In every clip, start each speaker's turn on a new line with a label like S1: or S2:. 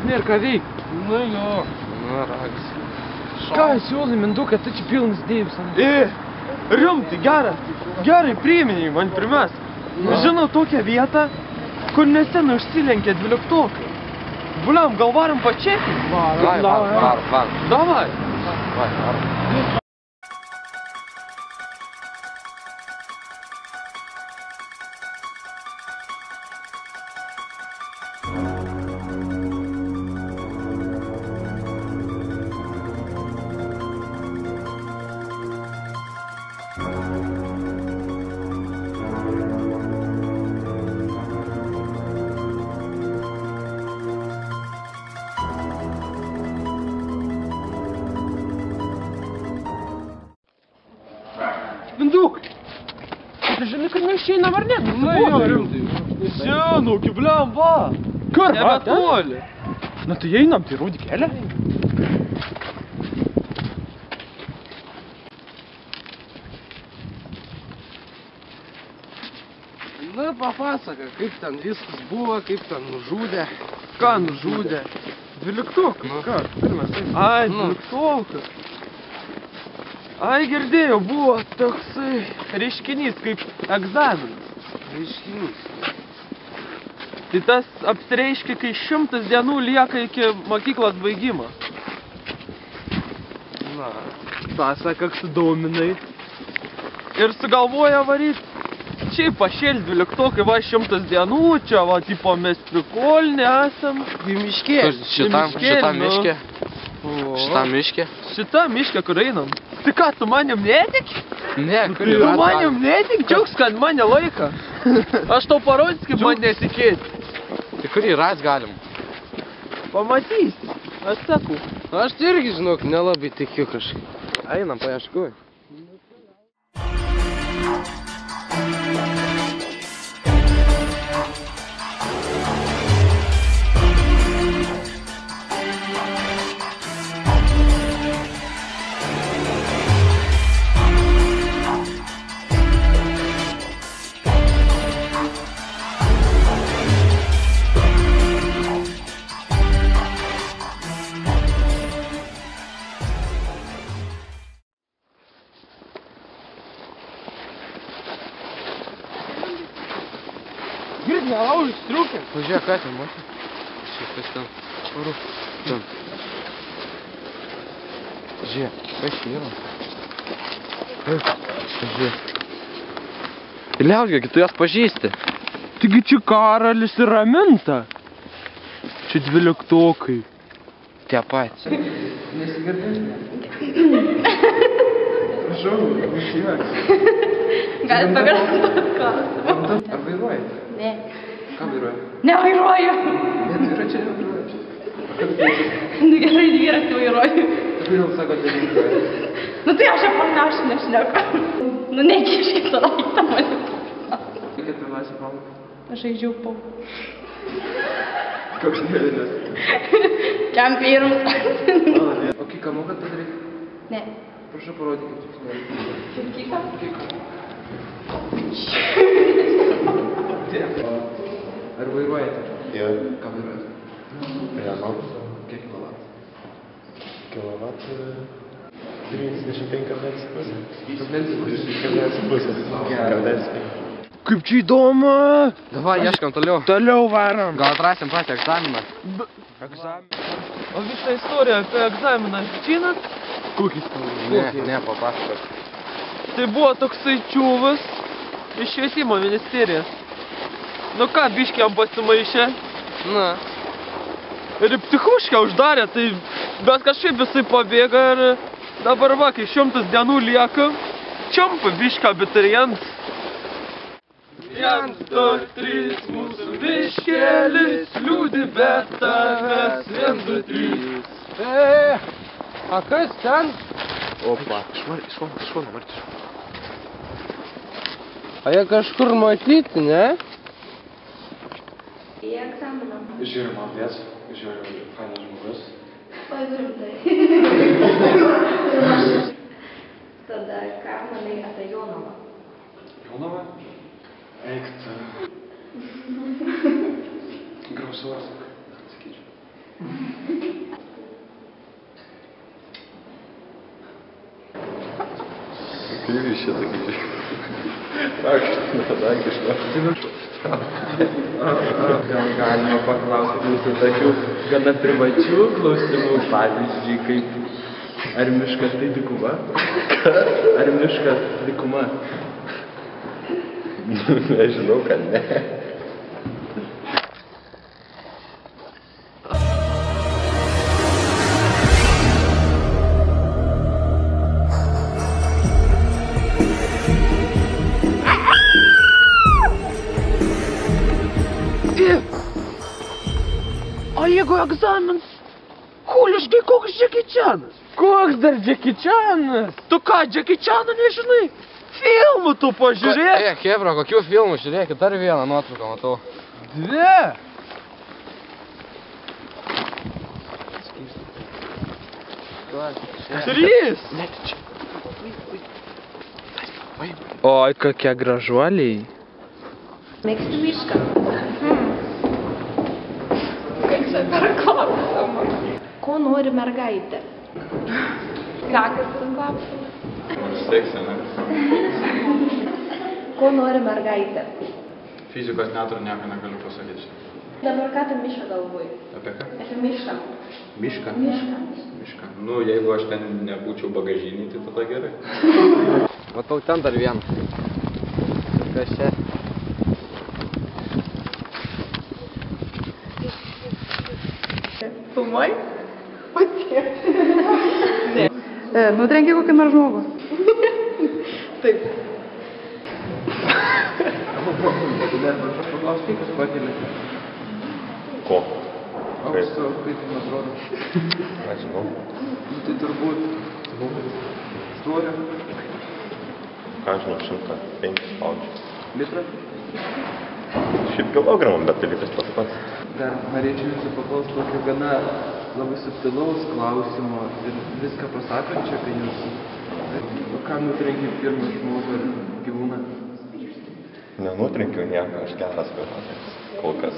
S1: nėra ką veikti.
S2: Nu jo. Nu, ragas.
S1: Ką siūlai, Mindukai, tai čia pilnas dėjus.
S3: Rimtai, gerai priminėjai man primes. Žinau tokią vietą, kur nesena užsilenkė 12-okai. Buliam, gal varom pačekį?
S2: Varom.
S3: Davai.
S1: Mindukai, tu žinai, kad mes išeinam ar ne?
S3: Nu jo, rimtai. Senu, kibliam, va.
S1: Kur?
S3: Nebetoli.
S1: Na tai einam, tai rūdi kelią.
S2: Nu, papasaka, kaip ten viskas buvo, kaip ten nužudė.
S3: Ką nužudė? 12-okas, ką? Ai, 12-okas. Ai, girdėjau, buvo toksai reiškinys kaip egzaminas.
S2: Reiškinys.
S3: Tai tas apsireiškia, kai 100 dienų lieka iki mokyklos baigimo.
S2: Na,
S3: Pasaka, как sudominai. Ir sugalvoja varyt. Šiaip pašėlis 12-okai, va 100 dienų, čia va, tipo, mes prikolni esam.
S2: į miškė. Šitam miškė. Šitam miškė.
S3: Šita miškė, kur einam. Tai ką, tu manim netiki?
S2: Ne, kur
S3: Tu
S2: yra.
S3: manim netiki? Džiaugs, kad mane laika. Aš tau parodysiu, kaip man netikėti.
S2: Tai kur įras galim?
S3: Pamatysi. Aš sakau.
S2: Aš tai irgi, žinok, nelabai tikiu kažkaip. Einam, paieškuoj.
S3: Girdi, nelaužys striukė.
S2: Pažiūrėk, ką ten, matai? Šitas ten. Varu. Ten. Žiūrėk, kas čia yra? Žiūrėk. Liaudžiai, tu jas pažįsti.
S3: Taigi čia Karalis ir Raminta. Čia 12-okai.
S2: Tie patys.
S3: Prašau, išėjak.
S4: Galit pagarsinti klausimą.
S2: Ar vairuoji?
S4: Ne.
S2: Ką vairuoji?
S4: Nevairuoju.
S2: Dviračiai nevairuoji.
S4: Nu gerai, dviratį vairuoju.
S2: Kodėl sako, kad nevairuoji?
S4: Nu tai aš apie mašiną šneku. Nu nekiškit raiktą mane.
S2: Kokia pirmiausia pamoka?
S4: Aš žaidžiau pau.
S2: Koks mėlynas?
S4: Kempirus.
S2: O kiką mokat padaryti?
S4: Ne.
S2: Prašau parodyti, kaip tu
S4: Kiką?
S2: Ar vairuojate?
S5: Jo.
S2: Ką vairuojate?
S5: Renault.
S2: Kiek kilovatų?
S5: Kilovatų 35,5.
S3: Kaip čia įdomu.
S2: Davai, ieškam toliau.
S3: Toliau varom.
S2: Gal atrasim patį egzaminą?
S3: O visą istoriją apie egzaminą žinot?
S2: Kokį istoriją? Ne, papasakok.
S3: Tai buvo toksai čiūvas iš švietimo ministerijos. Nu ką, biškį jam pasimaišė.
S2: Na.
S3: Ir į psichuškę uždarė, tai bet kažkaip visai pabėga ir dabar va, kai 100 dienų lieka, čiampa bišką abiturientas. 1, 2, 3, mūsų biškėlis liūdi, bet tavęs 1, 2, 3.
S2: A kas ten? Opa. Šona, Marti. A jie kažkur matyti, ne?
S4: Į egzaminą.
S5: Žiūrim apės, žiūrim fainas žmogus.
S4: Pažiūrim Tada ką manai apie Jonovą?
S5: Jonava? Eik tu. Grausuos, sakyčiau. Kryžiai šitą kaip iš... Dangiško.
S3: Gal galima paklausti jūsų tokių gana privačių klausimų, pavyzdžiui, kaip ar miškas tai dykuma? Ar miškas dykuma?
S5: Nežinau, kad ne.
S2: O jeigu egzaminas? Kuliškai, koks Jackie Chanas?
S1: Koks dar Jackie Chanas?
S2: Tu ką, Jackie Chaną nežinai?
S3: Filmų tu pažiūrėk!
S2: Hebra, kokių filmų? Žiūrėkit, dar vieną nuotrauką matau.
S1: Dvi.
S3: Trys!
S2: Oi, kokie gražuoliai.
S4: Mėgsti mišką? Kaip čia per klausimą? Ko nori mergaitė? Ką kas per klausimą?
S5: Seksą, ne?
S4: Ko nori mergaitė?
S5: Fizikos neturiu, nieko negaliu pasakyti.
S4: Dabar ką apie mišką galvoji?
S5: Apie ką?
S4: Apie mišką.
S5: Mišką?
S4: Mišką.
S5: Mišką. Nu, jeigu aš ten nebūčiau bagažinį, tai tada gerai.
S2: Matau ten dar vieną. Kas čia?
S4: Filmai?
S6: Nutrenkė kokį nors žmogų.
S4: Taip.
S3: Paklausti, kas pakelia.
S5: Ko?
S3: Aukso, kaip jums atrodo?
S5: Nežinau.
S3: Nu, tai turbūt svorio,
S5: Ką žinau, 105 spaudžiu.
S3: litrą.
S5: Šiaip kilogramų, bet tai litas tas pats.
S3: Dar norėčiau jūsų paklausti tokio gana labai subtilaus klausimo ir viską pasakančio apie jūsų. O ką nutrenkė pirmą žmogų ar gyvūną?
S5: Nenutrenkiau nieko, aš geras vairuotojas. Kol kas.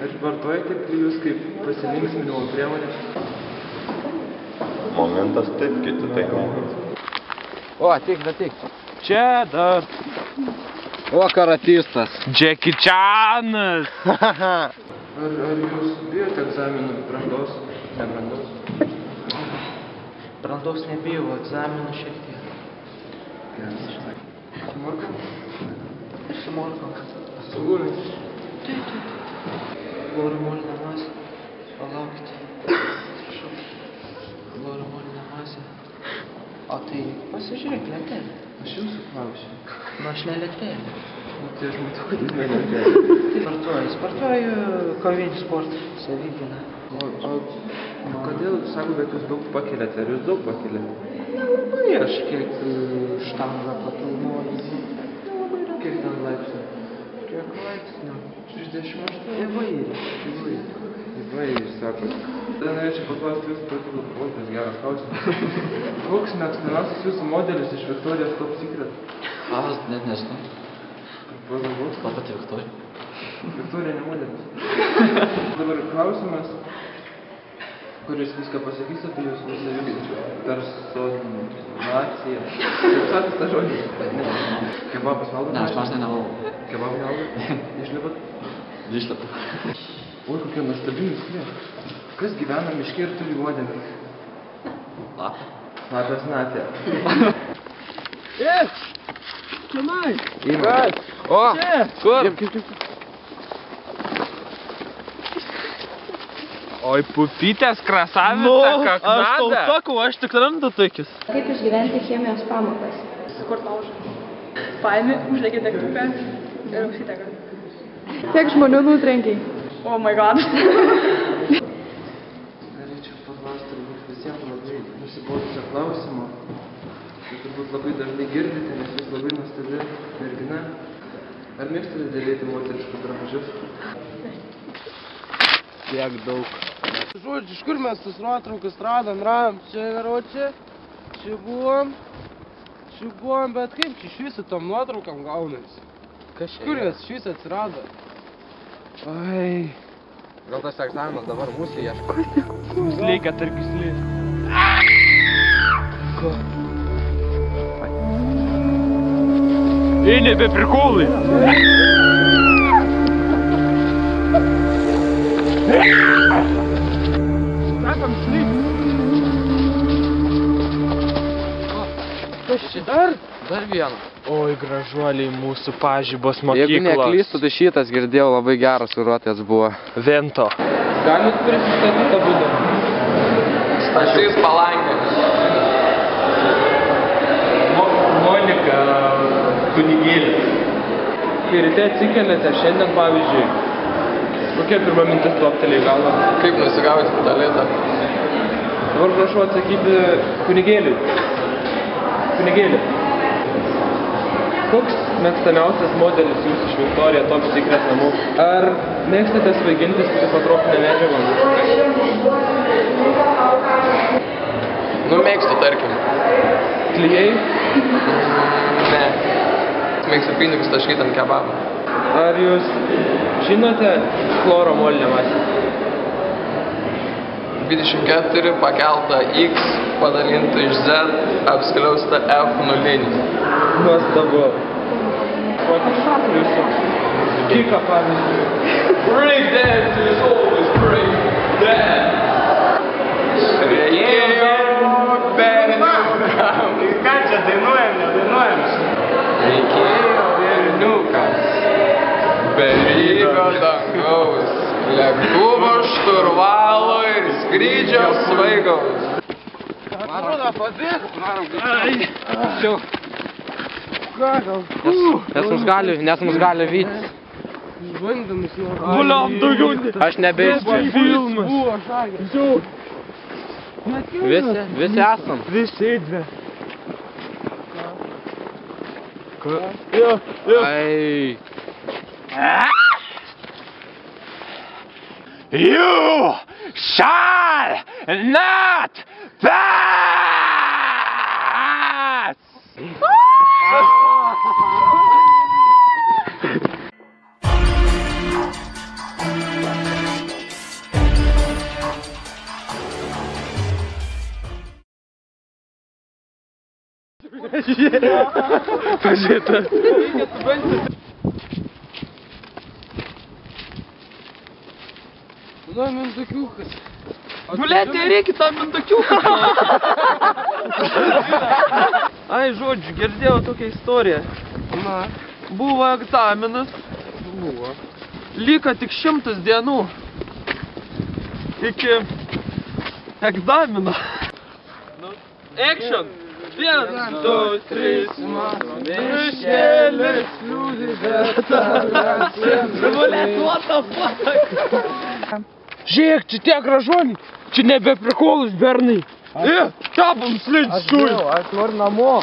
S3: Ar vartojate klijus kaip pasilinksminimo priemonę?
S5: Momentas taip, kiti tai ne.
S2: O, ateik, ateik.
S1: Čia dar
S2: O, karatistas.
S1: Jackie Chanas.
S3: Ar jūs bijote egzaminų brandos, nebrandos?
S2: Brandos nebijau, egzaminų šiek tiek.
S3: Geras. Su morka?
S2: Ir su morkom.
S3: Su gūnais?
S2: Noriu molinę masę. Palaukite. Prašau. Noriu molinę masę. O tai pasižiūrėk, lentelė.
S3: Aš jūsų klausiu.
S2: Nu, aš ne lentelė.
S3: Nu, tai aš matau, kad jūs negalite.
S2: Sportuoju kovinį sportą. Savigyną.
S3: O kodėl sako, kad jūs daug pakeliate? Ar jūs daug pakeliate?
S2: Nelabai aš kiek štangą patalnoju.
S3: Kiek ten laipsnių?
S2: Kiek laipsnių?
S3: 38.
S2: Įvairiai.
S3: Įvairiai, sakot. Tada norėčiau paklausti jūsų tokį labai geras klausimas. Koks mėgstamiausias jūsų modelis iš Victoria's Top Secret?
S2: Aš net nežinau.
S3: Pagalvot.
S2: Ta pati Viktorija.
S3: Victoria ne modelis. Dabar klausimas, kuris viską pasakys apie jūsų visą personaciją. Kaip sakot tą žodį? Ne. Kebabas valgo?
S2: Ne, aš mažnai nevalgau.
S3: Kebabą valgo? Išlipat?
S2: Išlipu.
S3: Oi, kokia nuostabi miškė. Kas gyvena miške ir turi uodegą?
S2: Lapė.
S3: Lapės natė.
S1: Čionai.
S3: Kas?
S2: O, kur?
S1: Oi, pupytės, krasavica,
S3: Nu, aš tau
S1: kaknada.
S3: sakau, aš tik randu tokius.
S4: Kaip išgyventi chemijos pamokas?
S6: Sukurt laužą. Paimi, uždegi degtuką ir užsidega. Kiek žmonių nutrenkiai? Oh my god.
S3: Norėčiau paklausti turbūt visiems labai nusibodusio klausimo. Tai turbūt labai dažnai girdite, nes jūs labai nuostabi mergina. Ar mėgstate dėvėti moteriškus drabužius?
S2: Tiek daug. Žodžiu, iš kur mes tas nuotraukas radom? Čia, karoči, čia buvom, bet kaip čia iš viso tom nuotraukam gaunasi?
S1: Kas
S2: Iš kur jos iš viso atsirado?
S1: Oi,
S2: Gal tas egzaminas dabar mūsų ieško?
S1: slėkia tarkisliai.
S2: Ko?
S1: Ei, nebe prikolai.
S2: Dar vieną.
S1: Oi, gražuoliai, mūsų pažybos
S2: Jeigu
S1: mokyklos.
S2: neklystu, tai šitas girdėjau labai geras vairuotojas buvo.
S1: Vento.
S3: Galit prisistatyti abudu. Stasys Palangė.
S5: Monika Kunigėlis.
S3: Kai ryte atsikeliate šiandien, pavyzdžiui, kokia pirma mintis toptelė į galvą?
S2: Kaip nusigauti tualetą?
S3: Dabar prašau atsakyti Kunigėliui. Kunigėli. Koks mėgstamiausias modelis jūsų iš Victoria Top Secret namų? Ar mėgstate svaigintis psichotropinę medžiagą?
S2: Nu, mėgstu, tarkim.
S3: Klijai?
S2: Ne. Mėgstu pinigus taškyti ant kebabą.
S3: Ar jūs žinote chloro molinę masę?
S2: 24 pakelta X padalinta iš Z apskliausta F nulinį.
S3: Nuostabu. Kokį šaką jūsų? Kiką pavyzdžiui.
S2: Break dance is always break dance. Reikėjo berniukam.
S1: Ką čia dainuojam, nedainuojam?
S2: Reikėjo berniukams. Beribio dangaus. Lėktuvo šturvalo ir skrydžio svaigaus. Nes mus gali vytis.
S1: Buliam, daugiau ne.
S2: Aš nebeisiu.
S1: Filmas.
S2: Visi esam.
S1: Visi dvi.
S2: Ai.
S1: You shall not pass!
S2: Nu, mindukiukas.
S3: Gulėti reikia tą mindukiuką. Ai, žodžiu, girdėjau tokią istoriją.
S2: Na,
S3: Buvo egzaminas.
S2: buvo.
S3: Liko tik 100 dienų. Iki egzamino. Action! 1, 2, 3.
S2: Miškelis liūdį, bet
S3: Gulėti, what the fuck?
S1: Žiūrėk, čia tie gražuoliai. Čia nebe prikolus, bernai. Kabam slidžiu.
S2: Aš noriu namo.